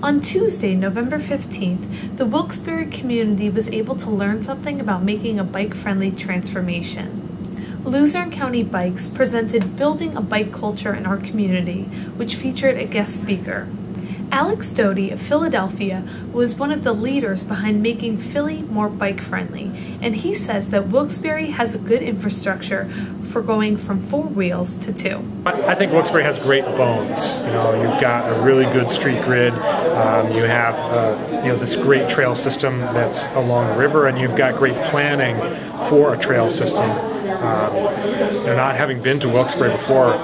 On Tuesday, November 15th, the Wilkes-Barre community was able to learn something about making a bike-friendly transformation. Luzerne County Bikes presented Building a Bike Culture in Our Community, which featured a guest speaker. Doty of Philadelphia was one of the leaders behind making Philly more bike-friendly, and he says that Wilkes-Barre has a good infrastructure for going from 4 wheels to 2. I think Wilkes-Barre has great bones. You've got a really good street grid. You have this great trail system that's along the river, and you've got great planning for a trail system. Not having been to Wilkes-Barre before,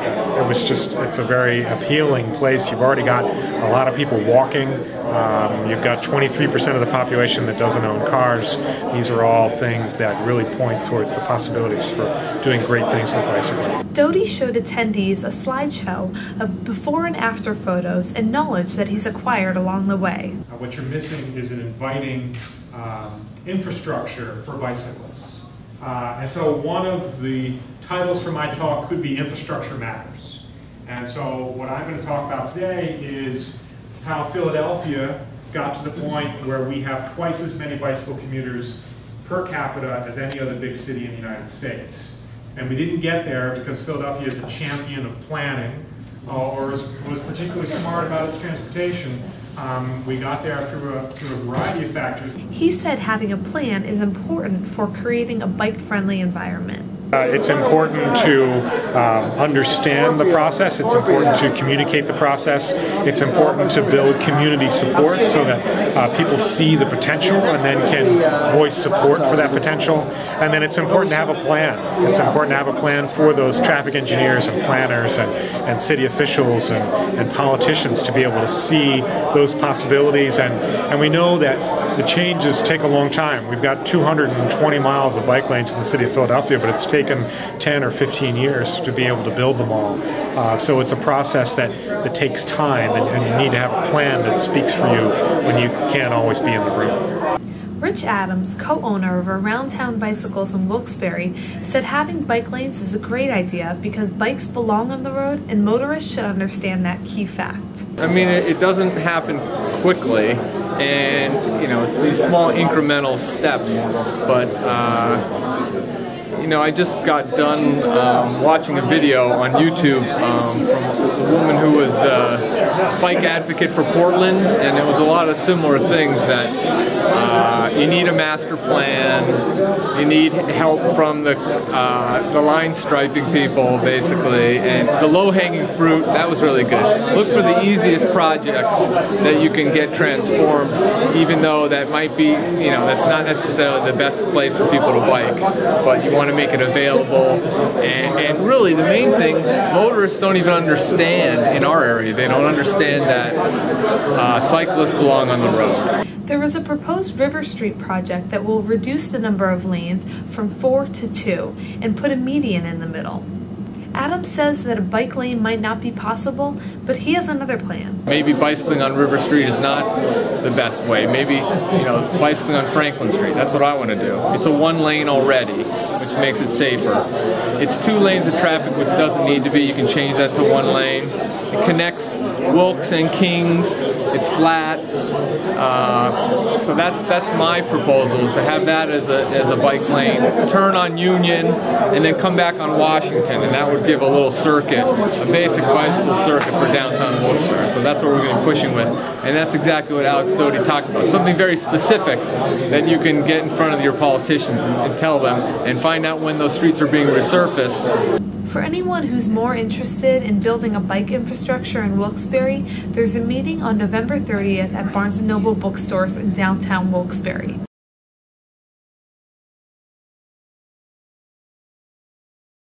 it's a very appealing place. You've already got a lot of people walking. You've got 23% of the population that doesn't own cars. These are all things that really point towards the possibilities for doing great things with bicycling. Doty showed attendees a slideshow of before and after photos and knowledge that he's acquired along the way. What you're missing is an inviting infrastructure for bicyclists. And so one of the titles for my talk could be Infrastructure Matters. And so what I'm going to talk about today is how Philadelphia got to the point where we have twice as many bicycle commuters per capita as any other big city in the United States. And we didn't get there because Philadelphia is a champion of planning or was particularly smart about its transportation. We got there through a variety of factors. He said having a plan is important for creating a bike-friendly environment. It's important to understand the process. It's important to communicate the process. It's important to build community support so that people see the potential and then can voice support for that potential. And then it's important to have a plan. It's important to have a plan for those traffic engineers and planners and city officials and politicians to be able to see those possibilities. And we know that the changes take a long time. We've got 220 miles of bike lanes in the city of Philadelphia, but it's taken 10 or 15 years to be able to build them all. So it's a process that takes time, and you need to have a plan that speaks for you when you can't always be in the room. Rich Adams, co-owner of Around Town Bicycles in Wilkes-Barre, said having bike lanes is a great idea because bikes belong on the road and motorists should understand that key fact. I mean, it doesn't happen quickly, and it's these small incremental steps, but I just got done watching a video on YouTube from a woman who was the bike advocate for Portland, and it was a lot of similar things that you need a master plan, you need help from the line striping people, basically, and the low-hanging fruit, that was really good. Look for the easiest projects that you can get transformed, even though that might be, that's not necessarily the best place for people to bike, but you want to make it available. And really, the main thing, motorists don't even understand in our area. They don't understand that cyclists belong on the road. There was a proposed River Street project that will reduce the number of lanes from 4 to 2 and put a median in the middle. Adams says that a bike lane might not be possible, but he has another plan. Maybe bicycling on River Street is not the best way. Maybe, bicycling on Franklin Street. That's what I want to do. It's a 1 lane already, which makes it safer. It's 2 lanes of traffic, which doesn't need to be. You can change that to 1 lane. It connects Wilkes and Kings. It's flat. So that's my proposal, is to have that as a bike lane. Turn on Union and then come back on Washington, and that would give a little circuit, a basic bicycle circuit for downtown Wilkes-Barre. So that's what we're going to be pushing with, and that's exactly what Doty talked about. Something very specific that you can get in front of your politicians and tell them, and find out when those streets are being resurfaced. For anyone who's more interested in building a bike infrastructure in Wilkes-Barre, there's a meeting on November 30th at Barnes & Noble bookstores in downtown Wilkes-Barre.